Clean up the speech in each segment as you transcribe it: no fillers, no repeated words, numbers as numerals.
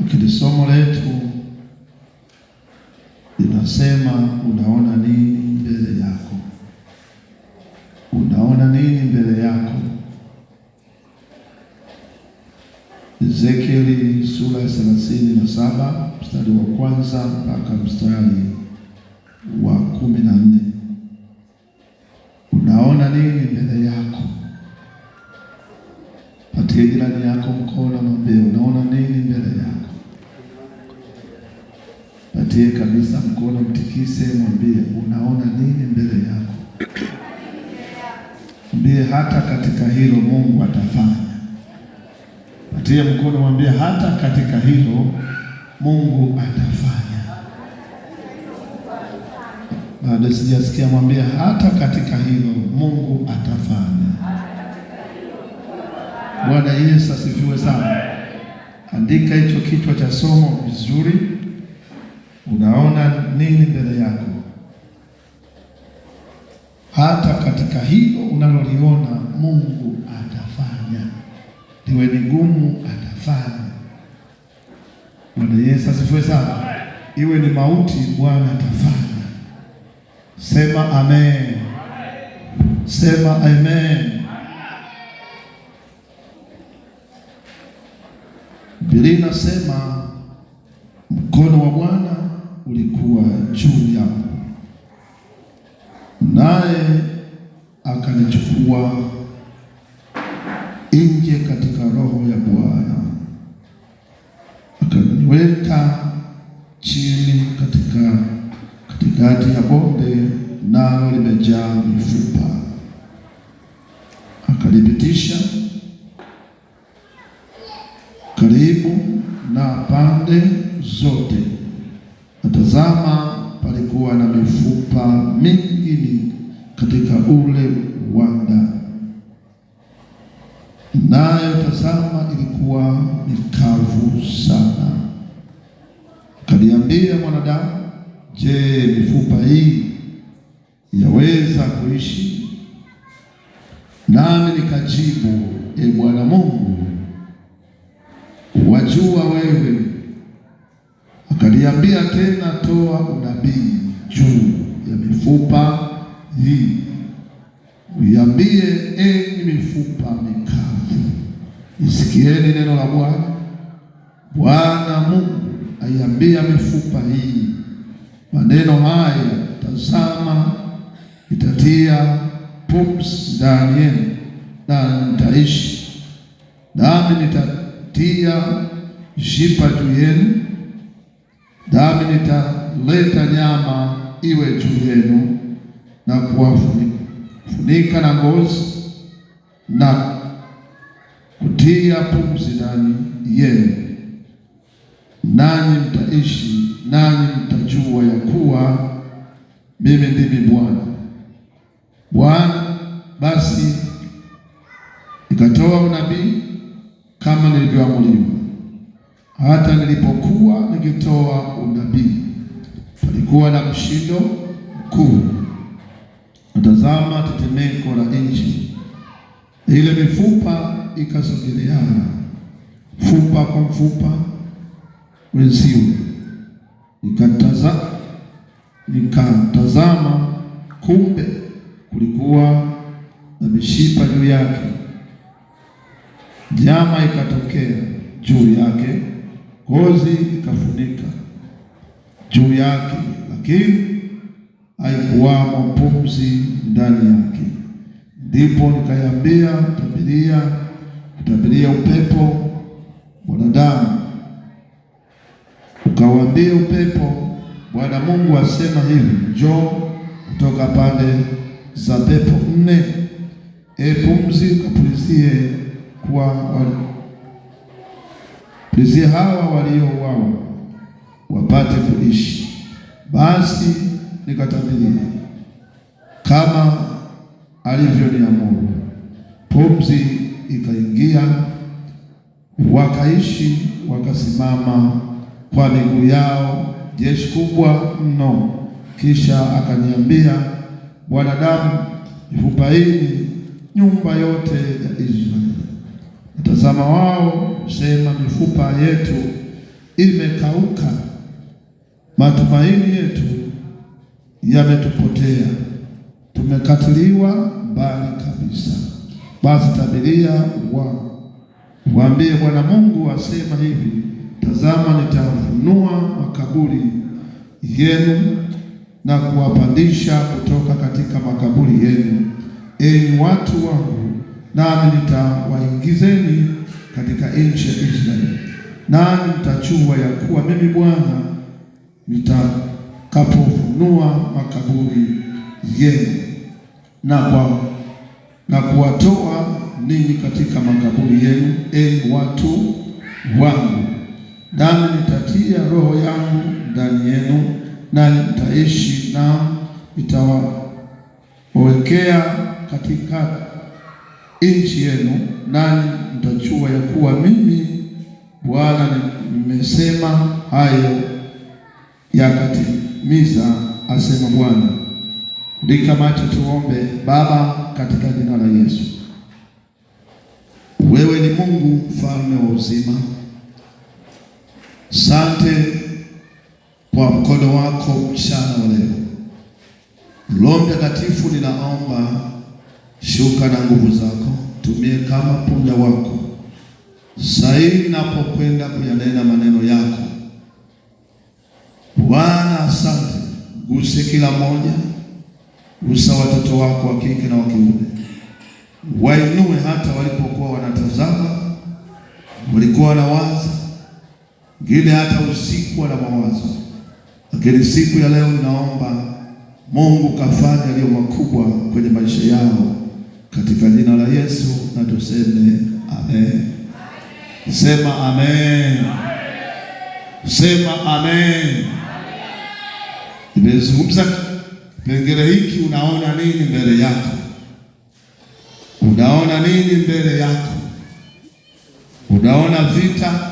Lakini somo letu linasema unaona nini mbele yako? Unaona nini mbele yako? Ezekieli sura ya 37 mstari wa kwanza mpaka mstari wa 14. Unaona nini mbele yako? Patie jirani yako mkono, mwambie unaona nini mbele yako. Patie kabisa mkono, mtikise, mwambie unaona nini mbele yako. Mwambie hata katika hilo Mungu atafanya. Patie mkono, mwambie hata katika hilo Mungu atafanya. Bado sijasikia, mwambie hata katika hilo Mungu atafanya. Bwana Yesu asifiwe sana. Andika hicho kichwa cha somo vizuri. Unaona nini mbele yako? Hata katika hilo unaloliona Mungu atafanya. Liwe ni gumu, atafanya. Bwana Yesu asifiwe sana. Iwe ni mauti, Bwana atafanya. Sema amen. Sema amen. Biblia inasema mkono wa Bwana ulikuwa juu yangu, naye akanichukua nje katika roho ya Bwana, akaniweka chini katikati ya bonde, nalo limejaa mifupa, akalipitisha karibu na pande zote. Natazama, palikuwa na mifupa mingi katika ule uwanda, nayo tazama, ilikuwa mikavu sana. Akaniambia, mwanadamu, je, mifupa hii yaweza kuishi? Nami nikajibu, Bwana Mungu, wajua wewe. Akaniambia tena, toa unabii juu ya mifupa hii, uiambie, enyi mifupa mikavu, isikieni neno la Bwana. Bwana Mungu aiambia mifupa hii maneno haya, tazama, nitatia pumzi ndani yenu, na mtaishi, nami nitatia mishipa juu yenu, nami nitaleta nyama iwe juu yenu, na kuwafunika na ngozi, na kutia pumzi ndani yenu, nanyi mtaishi, nanyi mtajua ya kuwa mimi ndimi Bwana. Basi nikatoa unabii kama nilivyoamriwa. Hata nilipokuwa nikitoa unabii, palikuwa na mshindo mkuu. Natazama, tetemeko la nchi, ile mifupa ikasogeleana, mfupa kwa mfupa wenziwe. Nikatazama, kumbe kulikuwa na mishipa juu yake, nyama ikatokea juu yake, ngozi ikafunika juu yake, lakini haikuwamo pumzi ndani yake. Ndipo nikaiambia, utabiria upepo, mwanadamu, ukawaambia upepo, Bwana Mungu asema hivi, njoo kutoka pande za pepo 4, pumzi, ukapulizie pulizie hawa waliouawa wapate kuishi. Basi nikatabiria kama alivyoniamuru, pumzi ikaingia, wakaishi, wakasimama kwa miguu yao, jeshi kubwa mno. Kisha akaniambia, mwanadamu, mifupa hii nyumba yote ya Israeli. Tazama, wao sema, mifupa yetu imekauka, matumaini yetu yametupotea, tumekatiliwa mbali kabisa. Basi tabiria waambie, Bwana Mungu asema hivi, tazama, nitafunua makaburi yenu na kuwapandisha kutoka katika makaburi yenu, enyi watu wangu, nami nitawaingizeni katika nchi ya Israeli, nami mtajua ya kuwa mimi Bwana nitakapofunua makaburi yenu na kuwatoa ninyi katika makaburi yenu, enyi watu wangu, nami nitatia roho yangu ndani yenu, nanyi mtaishi, na nitawawekea katika nchi yenu, nanyi mtajua ya kuwa mimi Bwana nimesema hayo yakatimiza, asema Bwana. Ndika macho tuombe. Baba, katika jina la Yesu, wewe ni Mungu mfalme wa uzima. Asante kwa mkono wako mchana wa leo. Roho Mtakatifu, ninaomba shuka na nguvu zako, tumie kama punda wako sasa ninapokwenda kuyanena maneno yako. Bwana, asante, guse kila mmoja, gusa watoto wako wa kike na wa kiume, wainue hata walipokuwa wanatazama, walikuwa wanawaza, wengine hata usiku wana mawazo. Lakini siku ya leo ninaomba Mungu kafanya yaliyo makubwa kwenye maisha yao, katika jina la Yesu na tuseme amen. Sema amen. Sema amen. Nimezungumza kipengele hiki. Unaona nini mbele yako? Unaona nini mbele yako? Unaona vita?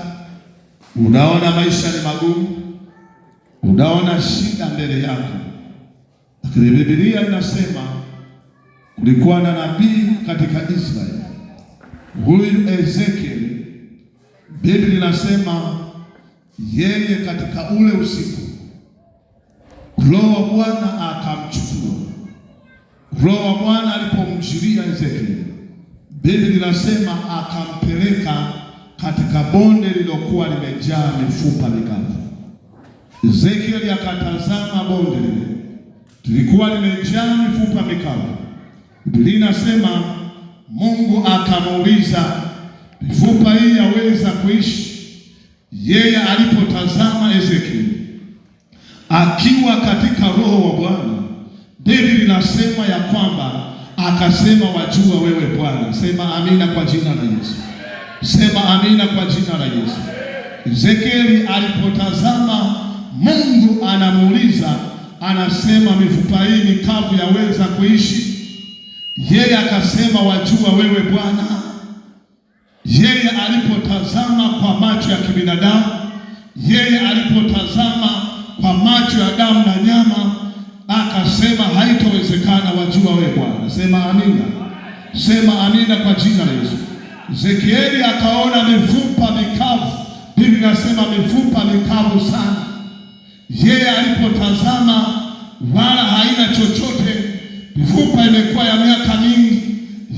Unaona maisha ni magumu? Unaona shida mbele yako? Lakini Biblia inasema kulikuwa na nabii katika Israeli, huyu Ezekiel. Biblia inasema yeye katika ule usiku Roho wa Bwana akamchukua. Roho wa Bwana alipomjilia Ezekiel, Biblia inasema akampeleka katika bonde lilokuwa limejaa mifupa mikavu. Ezekiel akatazama bonde lile, lilikuwa limejaa mifupa mikavu. Biblia inasema Mungu akamuuliza, mifupa hii yaweza kuishi? Yeye alipotazama Ezekiel akiwa katika Roho wa Bwana, Biblia inasema ya kwamba akasema, wajua wewe Bwana. Sema amina kwa jina la Yesu. Sema amina kwa jina la Yesu. Ezekiel alipotazama, Mungu anamuuliza, anasema, mifupa hii mikavu yaweza kuishi? Yeye akasema, wajua wewe Bwana. Yeye alipotazama kwa macho ya kibinadamu, yeye alipotazama kwa macho ya damu na nyama, akasema haitowezekana, wajua wewe Bwana. Sema amina. Sema amina kwa jina la Yesu. Ezekieli akaona mifupa mikavu. Biblia inasema mifupa mikavu sana. Yeye alipotazama wala haina chochote, mifupa imekuwa ya miaka mingi.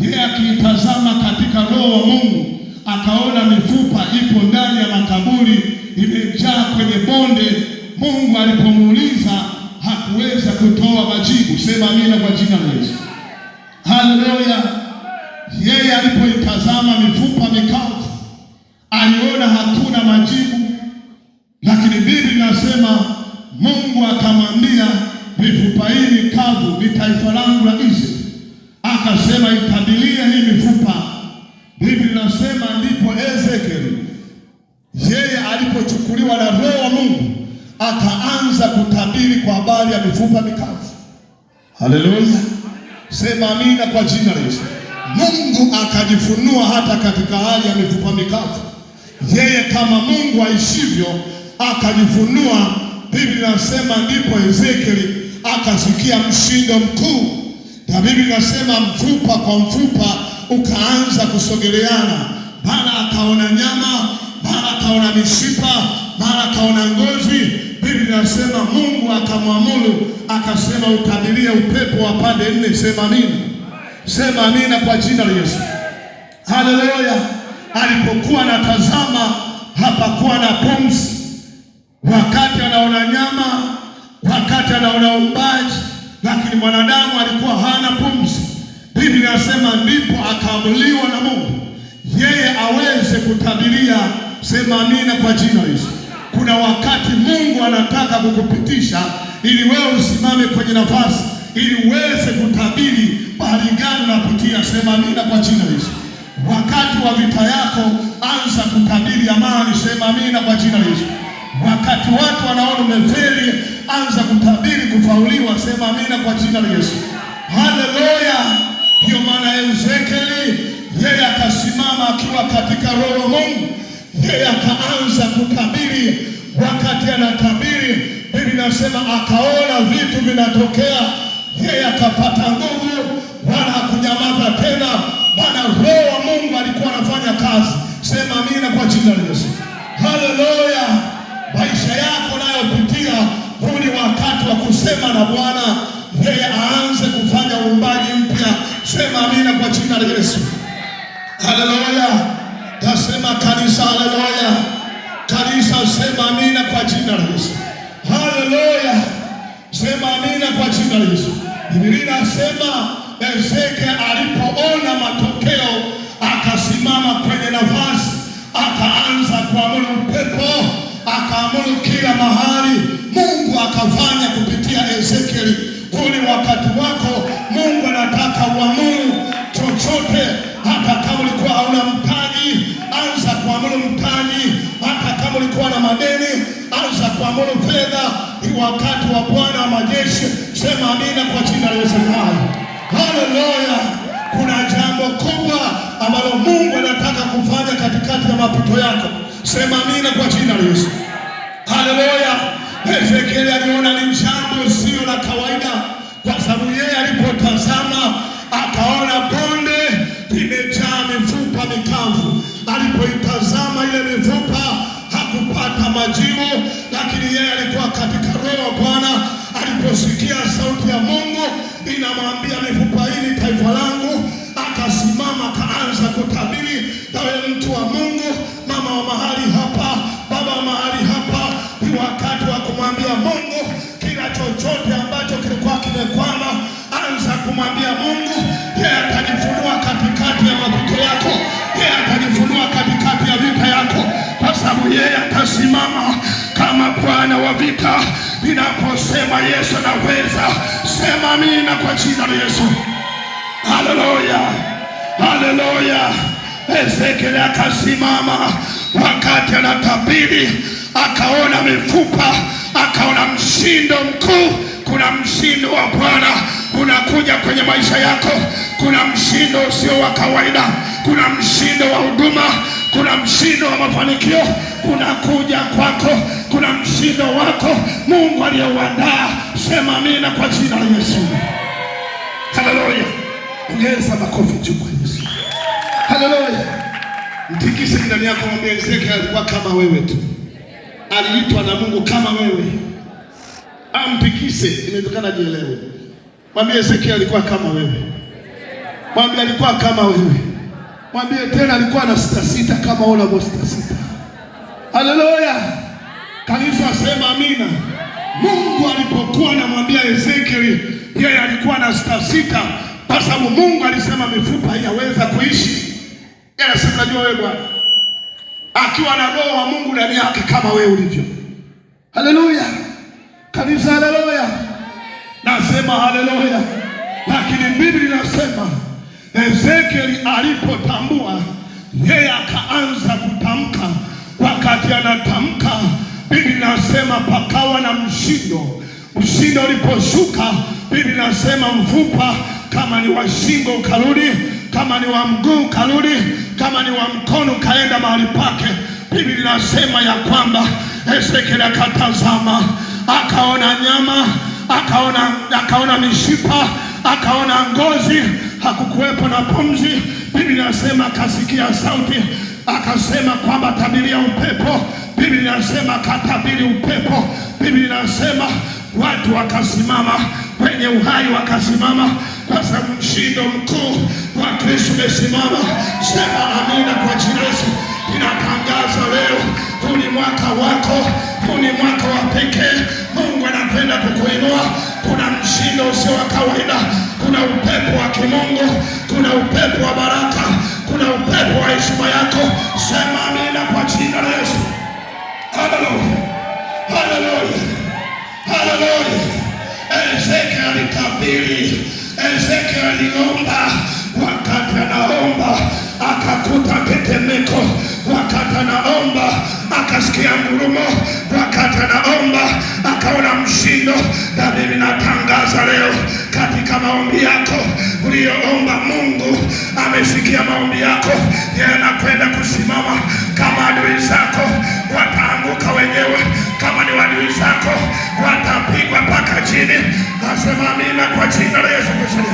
Yeye akiitazama katika Roho wa Mungu akaona mifupa ipo ndani ya makaburi, imejaa kwenye bonde. Mungu alipomuuliza hakuweza kutoa majibu. Sema amina kwa jina la Yesu. Haleluya. Yeye alipoitazama mifupa mikavu aliona hakuna majibu, lakini Biblia inasema Mungu akamwambia, mifupa hii mikavu ni taifa langu la Israeli. Akasema itabilie hii mifupa. Biblia inasema ndipo Ezekiel yeye alipochukuliwa na Roho wa Mungu akaanza kutabiri kwa habari ya mifupa mikavu. Haleluya. Sema amina kwa jina la Yesu. Mungu akajifunua hata katika hali ya mifupa mikavu. Yeye kama Mungu aishivyo akajifunua. Biblia inasema ndipo Ezekiel akasikia mshindo mkuu, na Biblia inasema mfupa kwa mfupa ukaanza kusogeleana. Mara akaona nyama, mara akaona mishipa, mara akaona ngozi. Biblia inasema Mungu akamwamuru, akasema utabirie upepo wa pande nne. Sema amina. Sema amina kwa jina la Yesu. Haleluya. Alipokuwa anatazama, hapakuwa na pumzi. Wakati anaona nyama, wakati anaona uumbaji, lakini mwanadamu alikuwa hana pumzi. Biblia inasema ndipo akaamuliwa na Mungu yeye aweze kutabiria. Sema amina kwa jina la Yesu. Kuna wakati Mungu anataka kukupitisha ili wewe usimame kwenye nafasi, ili uweze kutabiri bahari gani unapitia. Sema amina kwa jina la Yesu. Wakati wa vita yako, anza kutabiri amani. Sema amina kwa jina la Yesu. Wakati watu wanaona umefeli, anza kutabiri kufauliwa. Sema amina kwa jina la Yesu. Haleluya. Ndio maana Ezekieli yeye akasimama akiwa katika roho Mungu, yeye akaanza kutabiri. Wakati anatabiri, Biblia inasema akaona vitu vinatokea, yeye akapata nguvu, wala hakunyamaza tena, maana roho wa Mungu alikuwa anafanya kazi. Sema amina kwa jina la Yesu. Haleluya. Maisha yako nayopitia, huu ni wakati wa kusema na Bwana, yeye aanze kufanya uumbaji mpya. Sema amina kwa jina la Yesu. Haleluya. Tasema kanisa, haleluya. Kanisa sema amina kwa jina la Yesu. Haleluya. Sema amina kwa jina la Yesu. Biblia inasema Ezekieli alipoona matokeo, akasimama kwenye nafasi, akaanza kuamuru upepo, akaamuru kila mahali. Mungu akafanya kupitia Ezekieli. Huu ni wakati wako. Mungu anataka uamuru chochote. Hata kama ulikuwa hauna mtaji, anza kuamuru mtaji. Hata kama ulikuwa na madeni, anza kuamuru fedha. Ni wakati wa Bwana wa majeshi. Sema amina kwa jina la Yesu. Haleluya. Kuna jambo kubwa ambalo Mungu anataka kufanya katikati ya mapito yako. Sema amina kwa jina la Yesu. Haleluya. Ezekieli aliona ni jambo sio la kawaida, kwa sababu yeye alipotazama akaona bonde limejaa mifupa mikavu. Alipoitazama ile mifupa hakupata majibu, lakini yeye alikuwa katika roho wa Bwana. Aliposikia sauti ya Mungu inamwambia mifupa hii ni taifa langu, akasimama akaanza kutabiri. Nawe mtu wa Mungu, mama wa mahali hapa, baba wa mahali hapa, ni wakati wa kumwambia Mungu kila chochote ambacho kilikuwa kimekwama. Anza kumwambia Mungu, yeye atajifunua katikati ya mapito yako, yeye atajifunua katikati ya vita yako, kwa sababu yeye atasimama kama Bwana wa vita. Ninaposema Yesu anaweza, sema amina kwa jina la Yesu. Haleluya. Haleluya. Ezekieli akasimama, wakati anatabiri akaona mifupa, akaona mshindo mkuu. Kuna mshindo wa Bwana unakuja kwenye maisha yako. Kuna mshindo usio wa kawaida. Kuna mshindo wa huduma. Kuna mshindo wa mafanikio unakuja kwako. Kuna mshindo wako Mungu aliyeuandaa. Sema amina kwa jina la Yesu. Haleluya. Ongeza makofi juu kwa Yesu. Haleluya. Mtikise ndani yako, mwambie Ezekieli alikuwa kama wewe tu. Aliitwa na Mungu kama wewe. Mtikise, inawezekana jielewe. Mwambie Ezekieli alikuwa kama wewe. Mwambie alikuwa kama wewe. Mwambie tena alikuwa na sita kama wewe unavyo sita. Haleluya. Kanisa sema amina. Mungu alipokuwa anamwambia Ezekieli, yeye alikuwa na sita, kwa sababu Mungu alisema mifupa hii yaweza kuishi. Yeye anasema najua wewe Bwana, akiwa na roho wa Mungu ndani yake kama wewe ulivyo. Haleluya. Kanisa haleluya. Nasema haleluya. Lakini Biblia inasema Ezekieli alipotambua, yeye akaanza kutamka. Wakati anatamka, Biblia inasema pakawa na mshindo. Mshindo uliposhuka, Biblia inasema mfupa kama ni wa shingo ukarudi, kama ni wa mguu ukarudi, kama ni wa mkono kaenda mahali pake. Biblia inasema ya kwamba Ezekieli akatazama, akaona nyama, akaona mishipa, akaona ngozi, hakukuwepo na pumzi. Biblia inasema akasikia sauti, akasema kwamba tabiria upepo. Biblia inasema katabiri upepo. Biblia inasema watu wakasimama, wenye uhai wakasimama, kwa sababu mshindo mkuu wa Kristo umesimama. Sema amina kwa jina la Yesu. Ninatangaza leo, huu ni mwaka wako, huu ni mwaka wa pekee. Mungu anapenda kukuinua. Kuna mshindo usio wa kawaida, kuna upepo wa kimungu, kuna upepo wa baraka, kuna upepo wa heshima yako. Sema amina kwa jina la Yesu. Haleluya, haleluya, haleluya. Ezekiel alitabiri, Ezekiel aliomba. Wakati anaomba akakuta tetemeko, wakati anaomba akasikia ngurumo, wakati anaomba akaona mshindo. Na mimi natangaza leo katika maombi yako uliyoomba, Mungu amesikia maombi yako. Yeye anakwenda kusimama. Kama adui zako wataanguka wenyewe, kama ni adui zako watapigwa mpaka chini. Nasema amina kwa jina la Yesu Kristo.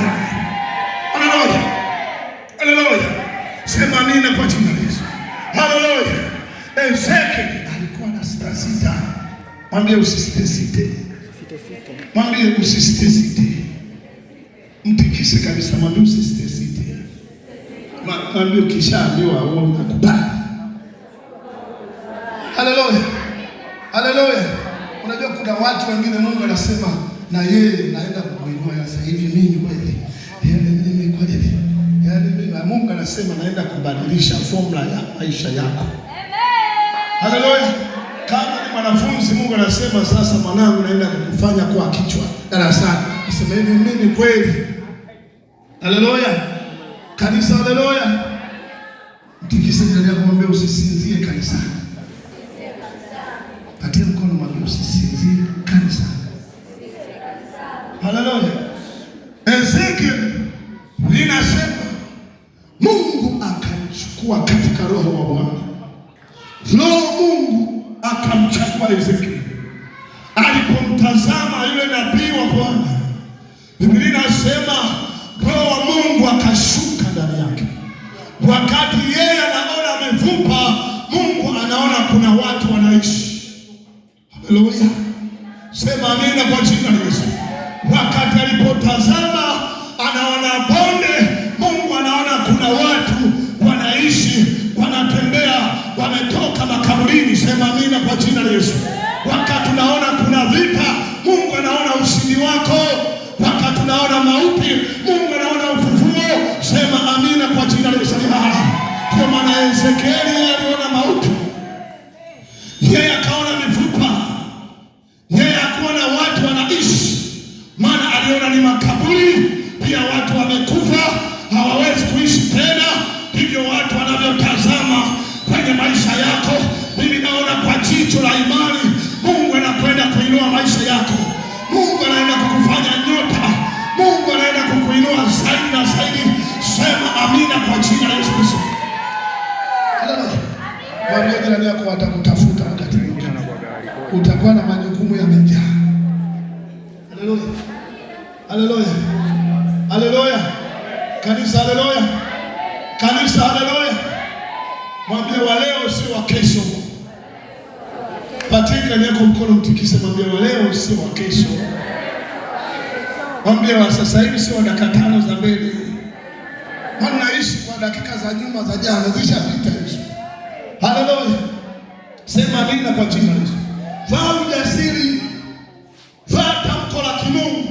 Haleluya, haleluya. Sema amina kwa jina la Yesu. Haleluya. Ezekiel alikuwa na sita. Mwambie usisite. Mwambie usisite. Mtikise kabisa, mwambie usisite. Mwambie ukishaambiwa wewe unakubali. Haleluya, haleluya. Unajua kuna watu wengine Mungu anasema na yeye naenda kukuinua sasa hivi. Mimi kweli, mimi kweli, mimi Mungu anasema naenda kubadilisha formula ya maisha yako. Haleluya. Kama ni mwanafunzi, Mungu anasema sasa mwanangu naenda kukufanya kwa kichwa darasani. Nasema hivi mimi kweli. Haleluya. Kanisa, haleluya. Mtikise jirani yako, mwambie usisinzie kanisani. Patia mkono, mwambie usisinzie kanisani. Haleluya. Ezekiel linasema Mungu akamchukua katika roho wa Bwana. Roho Mungu akamchukua Ezekiel. Alipomtazama yule nabii wa Bwana, Biblia inasema roho wa Mungu akashuka ndani yake. Wakati yeye anaona mifupa, Mungu anaona kuna watu wanaishi. Haleluya. Sema amina kwa jina la Yesu. Wakati alipotazama anaona bonde, Mungu anaona kuna watu wanaishi, wanatembea, wametoka makaburini. Sema amina kwa jina la Yesu. Wakati unaona kuna vita, Mungu anaona ushindi wako. Wakati unaona mauti, Mungu anaona ufufuo. Sema amina kwa jina la Yesu. Kwa maana Ezekieli aliona mauti, yeye akaona mifupa, yeye akaona watu wanaishi, maana aliona ni makaburi. Pia watu wamekufa, hawawezi kuishi tena. Hivyo watu wanavyotazama kwenye maisha yako, mimi naona kwa jicho la imani, Mungu anakwenda kuinua maisha yako. Mungu anaenda kukufanya nyota. Mungu anaenda kukuinua zaidi na zaidi. Sema amina kwa jina la Yesu Kristo. Haleluya. Mwambie jirani yako watakutafuta wakati mwingine. Utakuwa na majukumu yamejaa. Haleluya. Haleluya. Haleluya. Kanisa, haleluya. Kanisa, haleluya. Mwambie wa leo sio wa kesho. Patia jirani yako mkono, mtikise, mwambie wa leo sio wa kesho. Mwambie wa sasa hivi sio wa dakika 5 za mbele. Maana naishi kwa dakika za nyuma za jana, zishapita hizo. Haleluya. Sema amina kwa jina la Yesu. Vaa ujasiri. Vaa tamko la kimungu.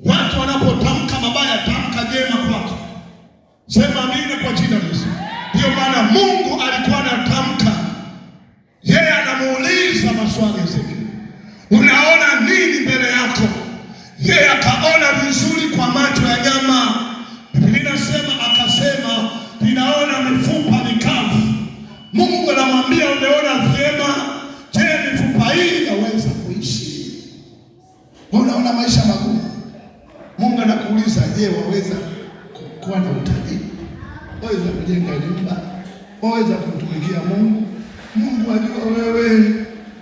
Watu wanapotamka mabaya, tamka jema kwako. Sema amina kwa jina la Yesu. Ndio maana Mungu alikuwa anatamka. Yeye anamuuliza maswali Ezekiel, unaona nini mbele yako? Yeye akaona vizuri kwa macho ya nyama. Biblia inasema akasema, ninaona mifupa mikavu. Mungu anamwambia umeona vyema. Je, mifupa hii yaweza kuishi? Unaona maisha magumu. Mungu anakuuliza, je, waweza kuwa na utajiri? Waweza kujenga nyumba? Waweza kumtumikia Mungu? Mungu ajua wewe.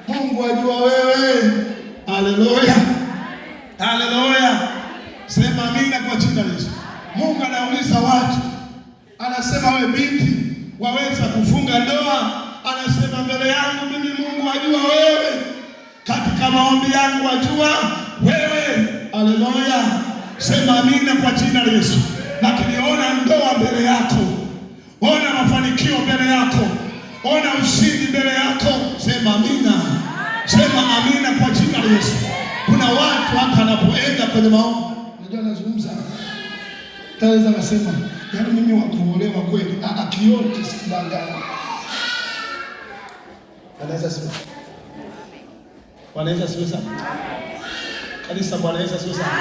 Mungu ajua wewe. Haleluya. Haleluya. Sema amina kwa jina la Yesu. Mungu anauliza watu. Anasema wewe binti, waweza kufunga ndoa? Anasema mbele yangu mimi katika maombi yangu wajua wewe. Haleluya, sema amina kwa jina la Yesu. Lakini ona ndoa mbele yako, ona mafanikio mbele yako, ona ushindi mbele yako. Sema amina, sema amina kwa jina la Yesu. Kuna watu hapa anapoenda kwenye maombi, unajua nazungumza, taweza nasema yaani mimi wakuolewa kweli, akiona kisikudanganya. Anaweza sema Bwana Yesu asifiwe sana. Kanisa, Bwana Yesu asifiwe sana.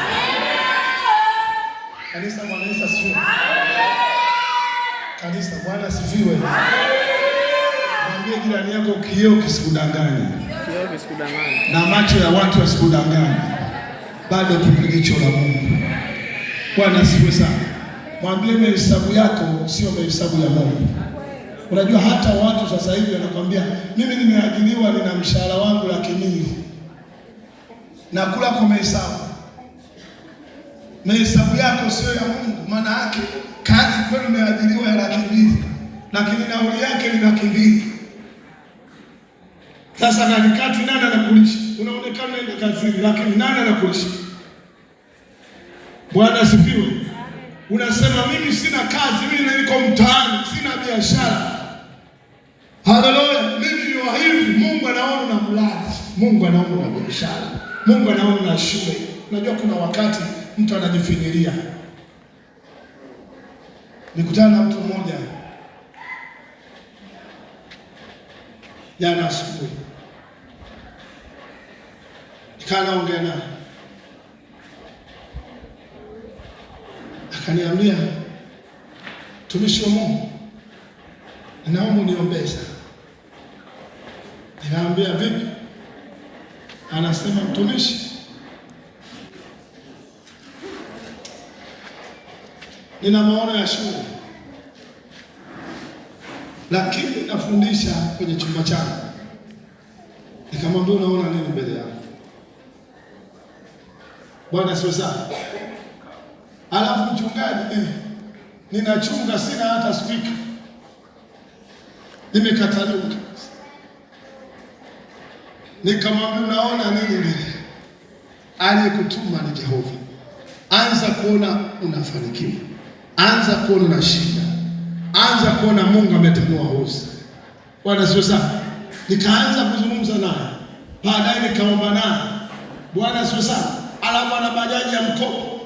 Kanisa, Bwana Yesu asifiwe. Kanisa, Bwana asifiwe. Mwambie jirani yako kioo kisikudanganye. Kioo kisikudanganye. Na macho ya watu yasikudanganye. Bado tupo jicho la Mungu. Bwana asifiwe sana. Mwambie mahesabu yako sio mahesabu ya Mungu. Unajua hata watu sasa hivi wanakuambia mimi nimeajiriwa, nina mshahara wangu 100,000. Na kula kwa mahesabu. Mahesabu yako sio ya Mungu. Maana yake kazi kweli umeajiriwa ya 200,000, lakini nauli yake ni 200,000. Sasa katikati nani anakulisha? Unaonekana unaenda kazini, lakini nani anakulisha? Bwana asifiwe. Unasema mimi sina kazi, mimi niko mtaani, sina biashara. Haleluya, mimi ni wa hivi. Mungu anaona una mradi, Mungu anaona una biashara, Mungu anaona una shule. Unajua kuna wakati mtu anajifinyilia. Nikutana na mtu mmoja jana asubuhi, nikaongea naye, akaniambia tumishi wa Mungu, naomba uniombee sana. Nikaambia vipi? Anasema mtumishi, nina maono ya shule, lakini nafundisha kwenye chumba changu. Nikamwambia unaona nini mbele yako? Bwana sio sana. Alafu mchungaji, ninachunga sina hata speaker. Nimekataliwa. Nikamwambia unaona nini mbele? Aliyekutuma ni Jehova. Anza kuona unafanikiwa. Anza kuona unashinda. Anza kuona Mungu ametanua uzi. Bwana sio sana. Nikaanza kuzungumza naye. Baadaye nikaomba naye. Bwana sio sana. Alafu ana bajaji ya mkopo.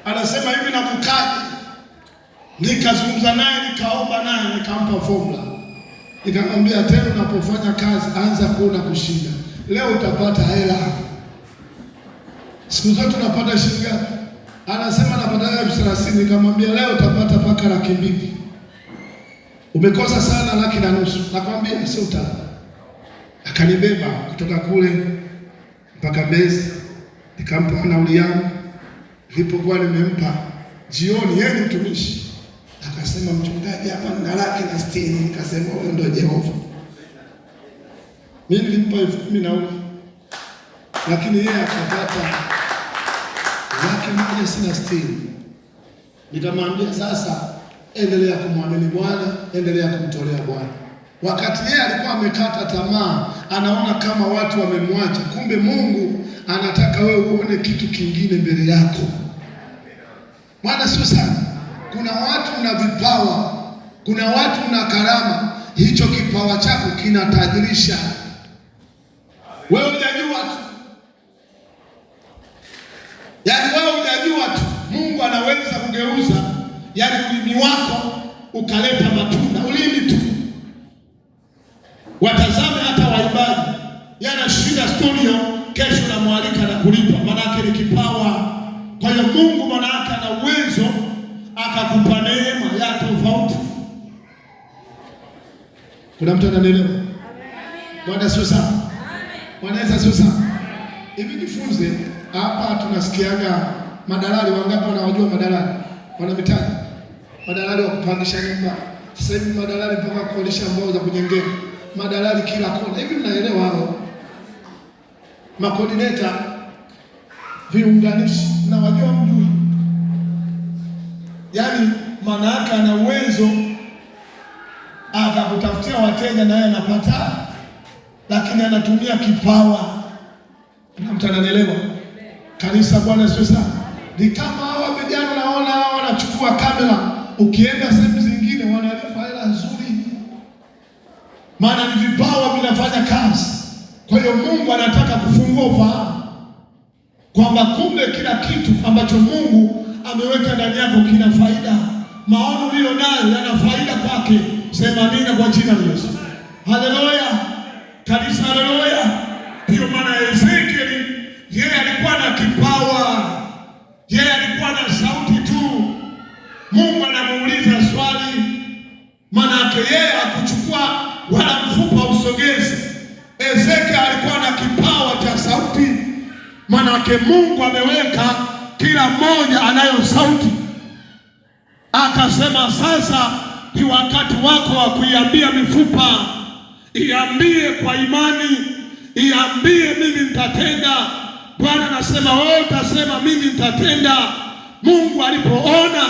Anasema hivi na kukaji. Nikazungumza naye, nikaomba naye, nikampa formula. Nikamwambia tena unapofanya kazi anza kuona kushinda. Leo utapata hela. Siku zote unapata shilingi ngapi? Anasema napata 30,000. Nikamwambia leo utapata mpaka 200,000. Umekosa sana 1,500,000. Nakwambia sio utapata. Akanibeba kutoka kule mpaka Mbezi. Nikampa nauli yangu. Nilipokuwa nimempa jioni, yeye ni mtumishi. Akasema mchungaji, hapa nina 160,000. Nikasema wewe ndio Jehova. Mimi nilimpa 10,000 nauli. Lakini yeye akapata 160,000. Nikamwambia sasa endelea kumwamini Bwana, endelea kumtolea Bwana. Wakati yeye alikuwa amekata tamaa, anaona kama watu wamemwacha, kumbe Mungu anataka wewe uone kitu kingine mbele yako. Bwana sio sana. Kuna watu na vipawa, kuna watu na karama, hicho kipawa chako kinatajirisha. Wewe hujajua tu. Yaani wewe hujajua tu. Mungu anaweza kugeuza yaani ulimi wako ukaleta matunda, ulimi tu. Watazame hata waimbaji. Yana shida studio, kesho na mwalika na kulipa. Maana yake ni kipawa. Kwa hiyo Mungu maana yake ana uwezo akakupa neema ya tofauti. Kuna mtu ananielewa? Bwana sio sana. Bwana Yesu sio sana. Hivi jifunze hapa tunasikiaga madalali wangapi wanawajua madalali? Wana mitaji. Madalali wa kupangisha nyumba. Sasa hivi madalali mpaka kuonesha mbao za kujengea. Madalali kila kona. Hivi mnaelewa hao? Makoordineta, viunganishi, na wajua mjui. Yaani maana yake ana uwezo akakutafutia wateja na yeye anapata lakini anatumia kipawa. Kuna mtu ananielewa? Kanisa, Bwana Yesu sana. Ni kama hawa vijana naona hawa wanachukua kamera, ukienda sehemu zingine wanalipa hela nzuri, maana ni vipawa vinafanya kazi. Kwa hiyo Mungu anataka kufungua ufahamu kwamba kumbe kila kitu ambacho Mungu ameweka ndani yako kina faida. Maono uliyo nayo yana faida kwake. Sema amina kwa jina la Yesu. Haleluya. Kanisa, haleluya. Ndio maana Ezekieli yeye alikuwa na kipawa, yeye alikuwa na sauti tu. Mungu anamuuliza swali, maana yake yeye hakuchukua wala mfupa usogezi. Ezekieli alikuwa na kipawa cha sauti, maana yake Mungu ameweka kila mmoja anayo sauti. Akasema sasa ni wakati wako wa kuiambia mifupa, iambie kwa imani, iambie mimi nitatenda. Bwana anasema wewe utasema mimi nitatenda. Mungu alipoona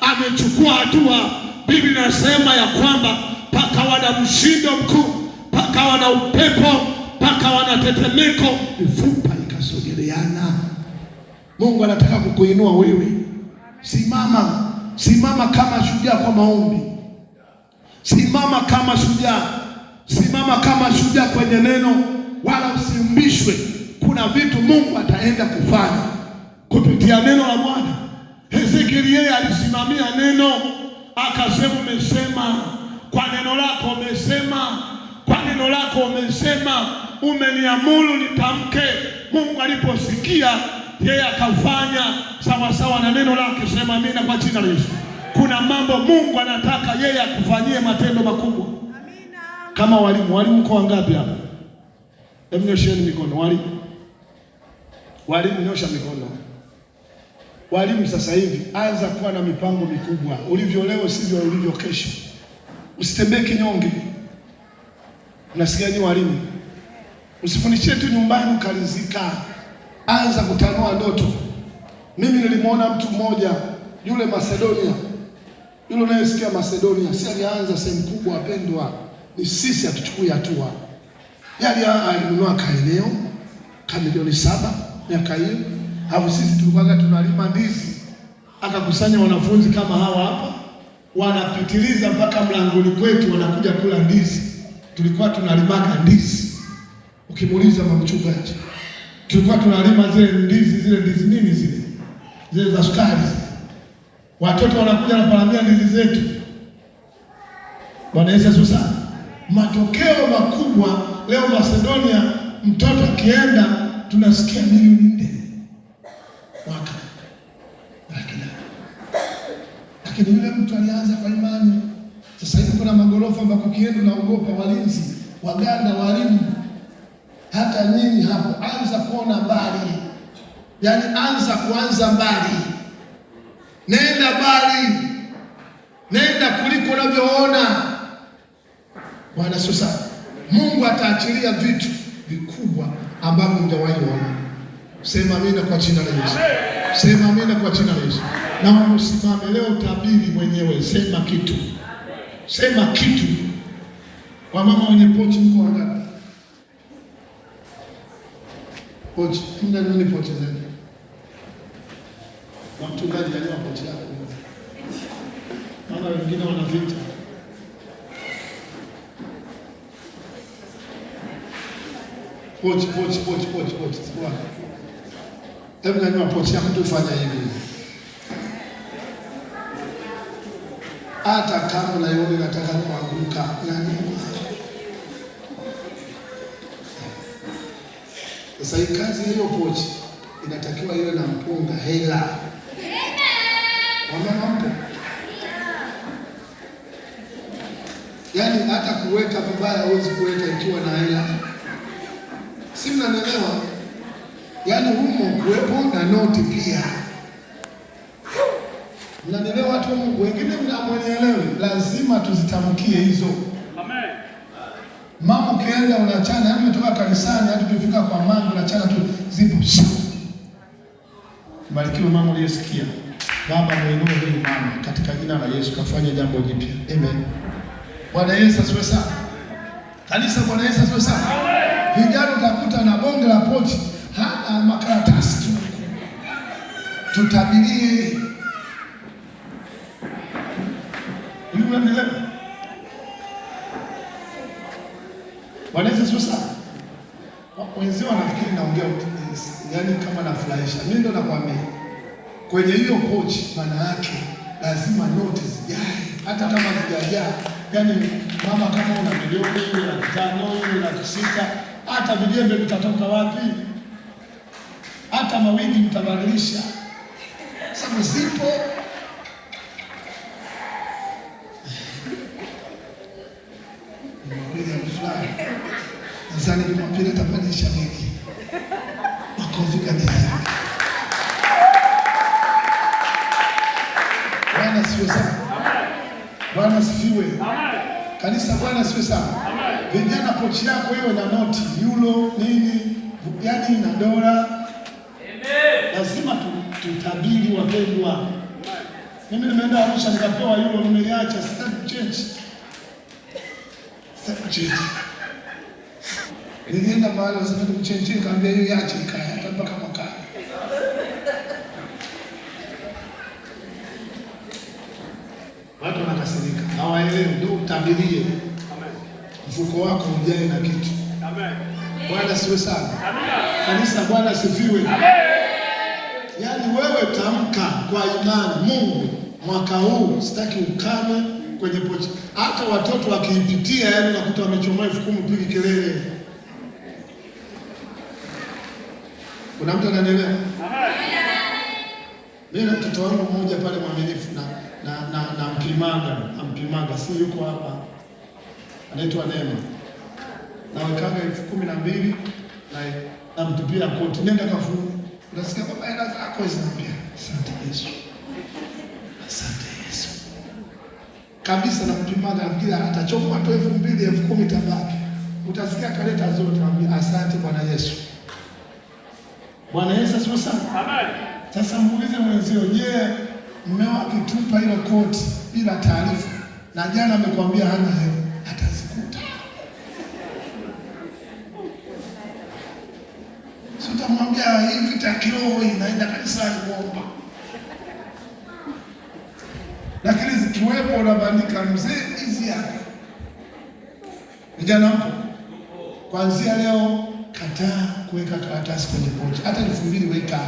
amechukua hatua, Biblia inasema ya kwamba pakawa na mshindo mkuu, pakawa na upepo, pakawa na tetemeko, mifupa ikasogeleana. Mungu anataka kukuinua wewe. Simama, simama kama shujaa kwa maombi. Simama kama shujaa, simama kama shujaa kwenye neno, wala usiumbishwe. Kuna vitu Mungu ataenda kufanya kupitia neno la Bwana. Ezekieli yeye alisimamia neno, akasema umesema, kwa neno lako umesema, kwa neno lako umesema, umeniamuru nitamke. Mungu aliposikia yeye akafanya sawa sawa na neno lake. Sema amina kwa jina la Yesu. Kuna mambo Mungu anataka yeye akufanyie matendo makubwa. Amina. Kama walimu kwa wangapi hapa? Hebu nyosheni mikono walimu, nyosha mikono. Walimu sasa hivi anza kuwa na mipango mikubwa. Ulivyo leo sivyo ulivyo kesho. Usitembee kinyonge. Unasikia ni walimu? Usifundishie tu nyumbani ukalizika. Anza kutanua ndoto. Mimi nilimwona mtu mmoja yule Macedonia. Yule unayesikia Macedonia, si alianza sehemu kubwa wapendwa. Ni sisi hatuchukui hatua. Yali alinunua kaeneo kama milioni 7 miaka hiyo. Hapo sisi tulikuwa tunalima ndizi. Akakusanya wanafunzi kama hawa hapa, wanapitiliza mpaka mlangoni kwetu, wanakuja kula ndizi. Tulikuwa tunalima ndizi. Ukimuuliza mchungaji, tulikuwa tunalima zile ndizi nini zile za sukari. Watoto wanakuja na paramia ndizi zetu. Bwana Yesu sana. Matokeo makubwa leo Macedonia, mtoto akienda tunasikia milioni 4 mwaka. Lakini yule mtu alianza kwa imani. Sasa hivi kuna magorofa ambako kienda naogopa walinzi, waganda, walimu. Hata nyinyi hapo anza kuona mbali. Yaani kuanza mbali. Nenda mbali. Nenda kuliko unavyoona. Bwana sasa, Mungu ataachilia vitu vikubwa ambavyo hujawahi kuona. Sema amina kwa jina la Yesu. Sema amina kwa jina la Yesu. Na usimame leo utabiri mwenyewe, sema kitu. Sema kitu. Wamama wenye pochi mko wangapi? Pochi, nini pochi zenu? Mchungaji aliwa pochi yako. Maana wengine wana vita. Pochi. Sikuwa. Hebu nyanyua pochi yako tufanya hivi. Hata kama unaiona nataka kuanguka nani? Sasa hii kazi hiyo pochi inatakiwa iwe na mpunga hela. Wamama mpo? Yaani hata kuweka vibaya huwezi kuweka ikiwa na hela. Si mnanielewa? Yaani humo kuwepo na noti pia. Mnanielewa watu wa Mungu? Wengine mnamuelewe, lazima tuzitamkie hizo. Amen. Mama ukienda unachana, yaani umetoka kanisani hadi ukifika kwa mama unachana tu zipo. Barikiwe mama uliyesikia. Baba muinue huyu mama katika jina la Yesu, kafanya jambo jipya. Amen. Bwana Yesu asifiwe sana. Kanisa, Bwana Yesu asifiwe sana. Vijana utakuta na bonge la pochi, hana makaratasi tu. Tutabirie. Yuko endelea. Bwana Yesu asifiwe sana. Wenzao wanafikiri naongea yaani kama nafurahisha. Mimi ndo nakwambia. Kwenye hiyo pochi maana yake lazima note zijae. Hata kama zijajaa, yaani mama, kama una milioni ile na 5 ile na 6, hata vijembe vitatoka wapi? Hata mawingi mtabadilisha. Sababu zipo. Mwili mfulani. Nazani mpira tabadilisha mengi. Makofi kanisa. Bwana sifiwe sana. Bwana sifiwe. Kanisa, Bwana sifiwe sana. Vijana, pochi yako iwe na noti, euro nini, yaani na dola. Lazima tutabiri wapendwa. Mimi nimeenda Arusha nikapewa euro, nimeiacha, sitaki kuchange. Sitaki kuchange. Nilienda mahali wasitaki kuchange, kaambia hiyo iache ikae hata mpaka mwaka. Watu wanakasirika, hawaelewi, ndio utabirie. Amen. Mfuko wako ujae na kitu. Amen. Bwana siwe sana. Amen. Kanisa, Bwana sifiwe. Amen. Yaani wewe tamka kwa imani, Mungu, mwaka huu sitaki ukame kwenye pochi. Hata watoto wakiipitia, yaani nakuta wamechomoa 10,000, pigi kelele. Kuna mtu ananielewa? Amen. Mimi na mtoto wangu mmoja pale mwaminifu na mpimaga si yuko hapa, anaitwa Neema. Nawekaga 12,000 na mtupia koti, nenda kafuni. Unasikia baba, hela zako zinaambia asante Yesu, asante Yesu kabisa. Na mpimaga kila atachoma tu 2,000 10,000 tabaki, utasikia kaleta zote, anambia asante Bwana Yesu. Bwana Yesu asifiwe sana. Amen. Sasa muulize mwenzio, je, mmeo akitupa ile koti bila taarifa na jana amekwambia hana hela, atazikuta? Sio tamwambia hivi takiroho inaenda kanisani kuomba. Lakini zikiwepo unabandika, mzee hizi hapa. Vijana mpo, kuanzia leo kataa kuweka karatasi kwenye pochi. Hata 2,000 weka.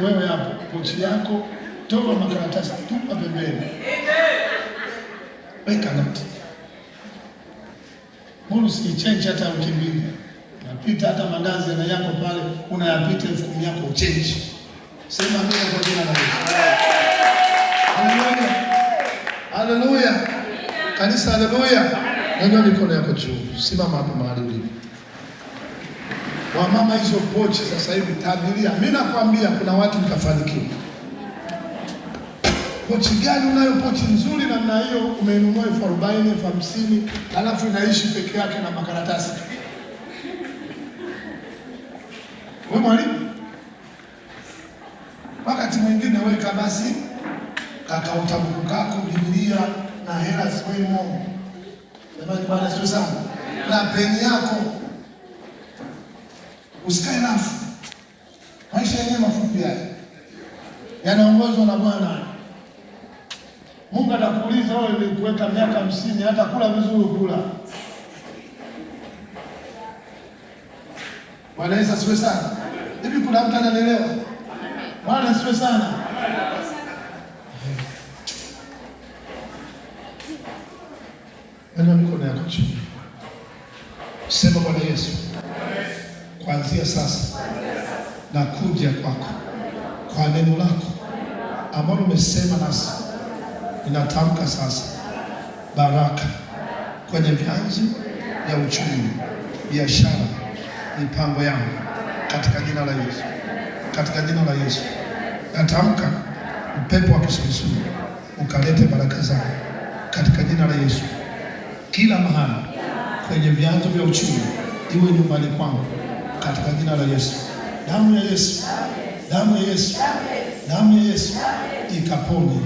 Wewe hapo pochi yako, toa makaratasi, tupa pembeni. Weka noti. Mbona usichange hata wiki mbili? Unapita hata mandazi na yako pale, unayapita 10,000 yako uchange. Sema mimi kwa jina la Yesu. Haleluya. Haleluya. Kanisa, haleluya. Nyanyua mikono yako juu. Simama hapo mahali ulipo. Wamama, hizo pochi sasa hivi tabiria. Mimi nakwambia kuna watu mtafanikiwa. Pochi gani unayo? Pochi nzuri namna hiyo, umeinunua 40,000, 50,000, alafu inaishi peke yake na makaratasi. Wewe mwalimu, wakati mwingine weka basi kaka utabuku kako, Biblia na hela ziwemo. Jamani, Bwana asifiwe sana. Na peni yako usikae nafu. Maisha yenyewe mafupi haya, yanaongozwa na Bwana. Mungu atakuuliza wewe ulikuweka miaka 50, hata kula vizuri kula. Bwana Yesu asifiwe sana. Hivi kuna mtu ananielewa? Bwana asifiwe sana. Ndio mikono yako chini. Sema, Bwana Yesu, kuanzia sasa nakuja kwako kwa neno lako ambalo umesema nasi. Ninatamka sasa baraka kwenye vyanzo vya uchumi, biashara, mipango yangu katika jina la Yesu. Katika jina la Yesu natamka upepo wa kisulisuli ukalete baraka zako katika jina la Yesu. Kila mahali kwenye vyanzo vya uchumi, iwe nyumbani kwangu katika jina la Yesu. Damu ya Yesu, damu ya Yesu, damu ya Yesu ikaponye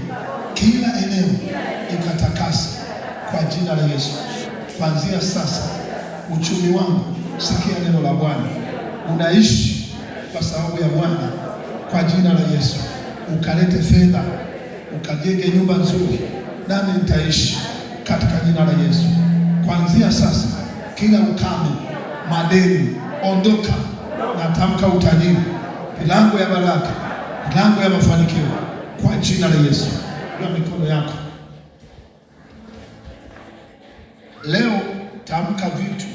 kila eneo, ikatakasa kwa jina la Yesu. Kuanzia sasa uchumi wangu, sikia neno la Bwana, unaishi kwa sababu ya Bwana kwa jina la Yesu. Ukalete fedha, ukajenge nyumba nzuri, nami nitaishi katika jina la Yesu. Kuanzia sasa kila ukame, madeni, ondoka. Natamka utajiri, milango ya baraka, milango ya mafanikio kwa jina la Yesu. Kwa mikono yako leo, tamka vitu,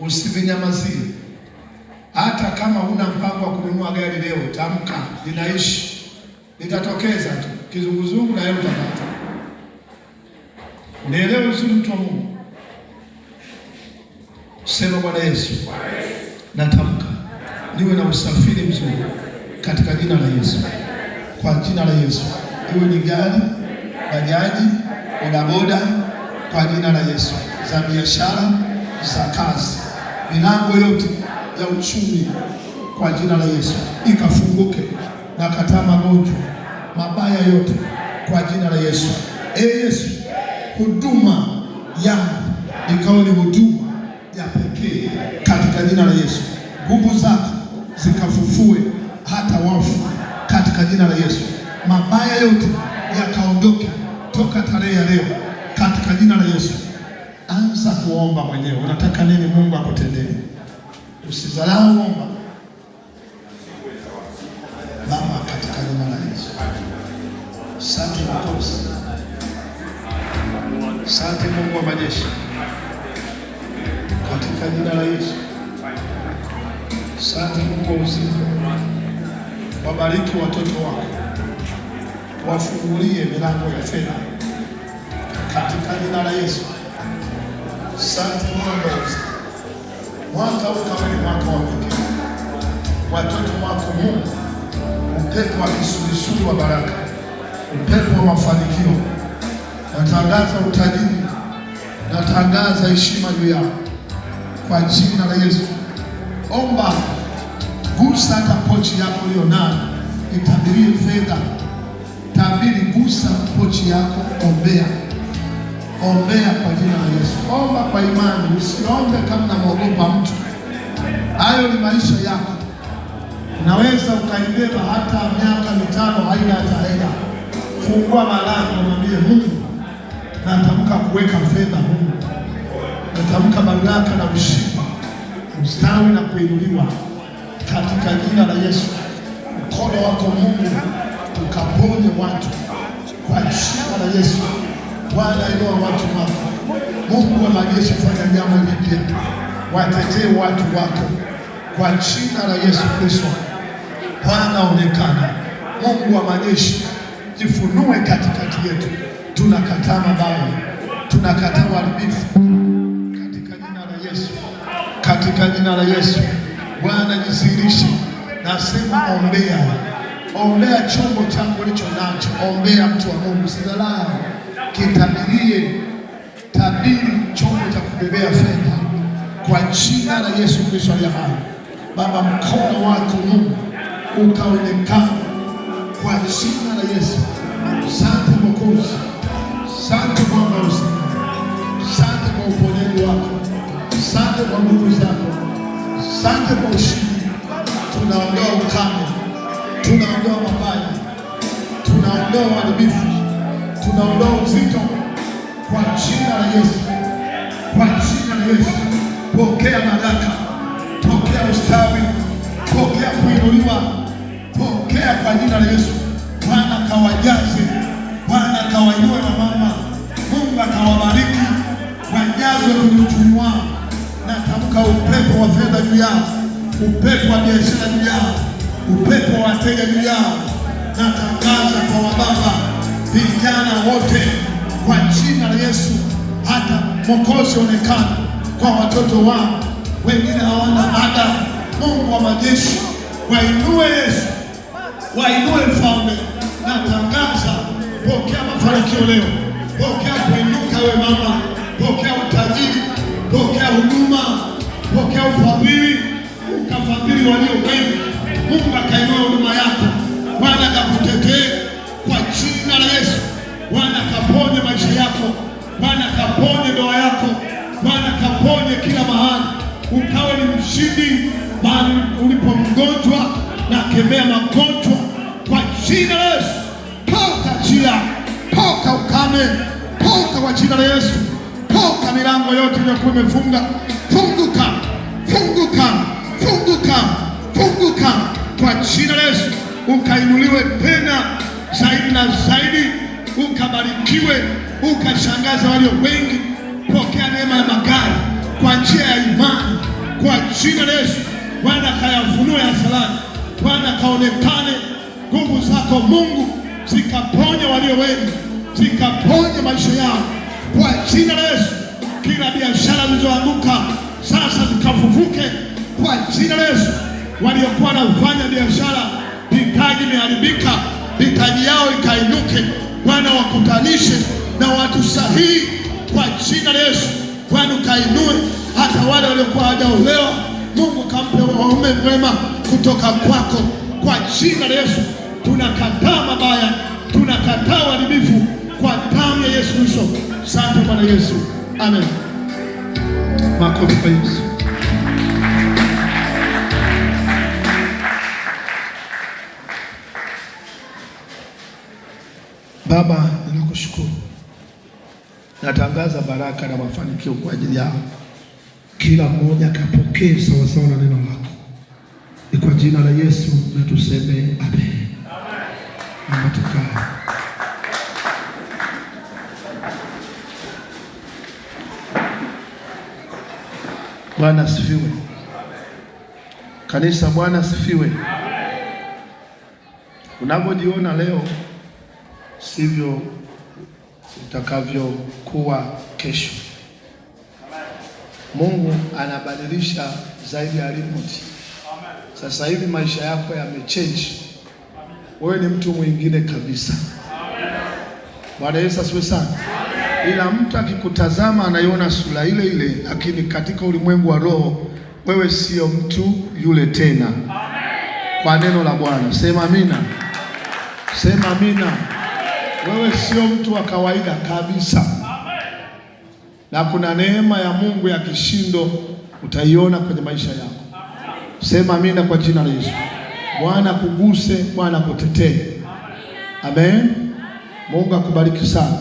usivinyamazie. Hata kama huna mpango wa kununua gari leo, tamka linaishi, litatokeza tu kizunguzungu na yeye utapata. Nielewe uzuri, mtu wa Mungu. Sema Bwana Yesu, natamka niwe na usafiri mzuri katika jina la Yesu. Kwa jina la Yesu, iwe ni gari, bajaji, bodaboda, kwa jina la Yesu, za biashara, za kazi, milango yote ya uchumi kwa jina la Yesu ikafunguke. Na kataa magonjwa mabaya yote kwa jina la Yesu. Yesu, huduma yangu ikawa ni huduma ya pekee katika jina la Yesu. Nguvu zako zikafufue hata wafu katika jina la Yesu. Mabaya yote yakaondoke toka tarehe ya leo katika jina la Yesu. Anza kuomba mwenyewe, unataka nini Mungu akutendee. Usidharau, omba. Baba, katika jina la Yesu, asante Mwokozi, asante Mungu wa majeshi, katika jina la Yesu, asante Mungu wa uzima. Wabariki watoto wako, wafungulie milango ya fedha katika jina la Yesu. Asante Mungu wa uzima. Mwaka huu kama ni mwaka wa pekee, watoto wako Mungu, upepo wa kisulisuli wa baraka, upepo wa mafanikio, natangaza utajiri, natangaza heshima juu yao kwa jina la Yesu. Omba, gusa hata pochi yako iliyo nayo, itabirie fedha. Tabiri, gusa pochi yako, ombea. Ombea kwa jina la Yesu. Omba kwa imani, usiombe kama unamwogopa mtu. Hayo ni maisha yako. Unaweza ukaibeba hata miaka 5 haina hata hela. Fungua malango, mwambie Mungu, natamka kuweka fedha. Mungu, natamka baraka na ushindi, ustawi na kuinuliwa katika jina la Yesu. Mkono wako Mungu ukaponye watu kwa jina la Yesu. Bwana, inua watu wako. Mungu wa majeshi, fanya jambo jipya, watetee watu wako kwa jina la Yesu Kristo. Bwana, onekana. Mungu wa majeshi, jifunue katikati yetu. Tunakataa mabaya, tunakataa uharibifu katika jina la Yesu, katika jina la Yesu. Bwana, jidhihirishe. Nasema ombea, ombea chombo chako ulicho nacho. Ombea mtu wa Mungu, usidharau. Kitabirie, tabiri chombo cha kubebea fedha kwa jina la Yesu Kristo aliye hai. Baba, mkono wako Mungu ukaonekana kwa jina la Yesu. Asante Mwokozi, asante Bwana wa uzima, asante kwa uponyaji wako, asante kwa nguvu zako, asante kwa ushindi. Tunaondoa ukame, tunaondoa mabaya, tunaondoa uharibifu, tunaondoa uzito kwa jina la Yesu, kwa jina la Yesu. Pokea baraka, pokea ustawi, pokea kuinuliwa, pokea kwa jina la Yesu. Bwana kawajaze, Bwana kawainue mama, Mungu akawabariki, wajazwe kwenye uchumi wao. Natamka upepo wa fedha juu yao, upepo wa biashara juu yao, upepo wa wateja juu yao. Natangaza kwa wababa, vijana wote kwa jina la Yesu. Hata Mwokozi onekana kwa watoto wao, wengine hawana ada. Mungu wa majeshi, wainue Yesu, wainue Mfalme. Natangaza, pokea mafanikio leo, pokea kuinuka we mama, pokea utajiri, pokea huduma, pokea ufadhili, ukafadhili walio wengi. Mungu akainua huduma yako, Bwana akakutetee kwa jina la Yesu. Bwana akaponye maisha yako, Bwana kaponye ndoa yako, Bwana kaponye kila mahali, ukawe ni mshindi mahali ulipo mgonjwa, na kemea magonjwa kwa jina la Yesu. Toka njia, toka ukame, toka kwa jina la Yesu. Toka milango yote iliyokuwa imefunga, funguka, funguka, funguka, funguka kwa jina la Yesu. Ukainuliwe tena zaidi na zaidi, ukabarikiwe, ukashangaza walio wengi. Pokea neema ya magari kwa njia ya imani kwa jina la Yesu. Bwana kayafunue asalani, Bwana kaonekane nguvu zako Mungu, zikaponye walio wengi, zikaponye maisha yao kwa jina la Yesu. Kila biashara zilizoanguka sasa zikafufuke kwa jina la Yesu. Waliokuwa wanafanya biashara mitaji imeharibika, mitaji yao ikainuke. Bwana wakutanishe na watu sahihi kwa jina la Yesu. Bwana ukainue hata wale waliokuwa hawajaolewa, Mungu kampe waume wema kutoka kwako kwa jina la Yesu. Tunakataa mabaya, tunakataa uharibifu kwa damu ya Yesu Kristo. Asante Bwana Yesu, amen. Makofi kwa Yesu. Baba, ninakushukuru. Natangaza baraka na mafanikio kwa ajili yao. Kila mmoja akapokee sawasawa na neno lako. Ni kwa jina la Yesu na tuseme amen. Amen. Tukaa. Bwana asifiwe. Kanisa, Bwana asifiwe. Unapojiona leo sivyo utakavyokuwa kesho. Mungu anabadilisha zaidi ya remote. Sasa hivi maisha yako yamechange. Wewe ni mtu mwingine kabisa. Bwana Yesu asifiwe sana. Ila mtu akikutazama anaiona sura ile ile, lakini katika ulimwengu wa roho wewe sio mtu yule tena. Kwa neno la Bwana sema amina. Sema amina. Wewe sio mtu wa kawaida kabisa. Na kuna neema ya Mungu ya kishindo utaiona kwenye maisha yako. Sema amina kwa jina la Yesu. Bwana kuguse, Bwana kutetee. Amen. Mungu akubariki sana.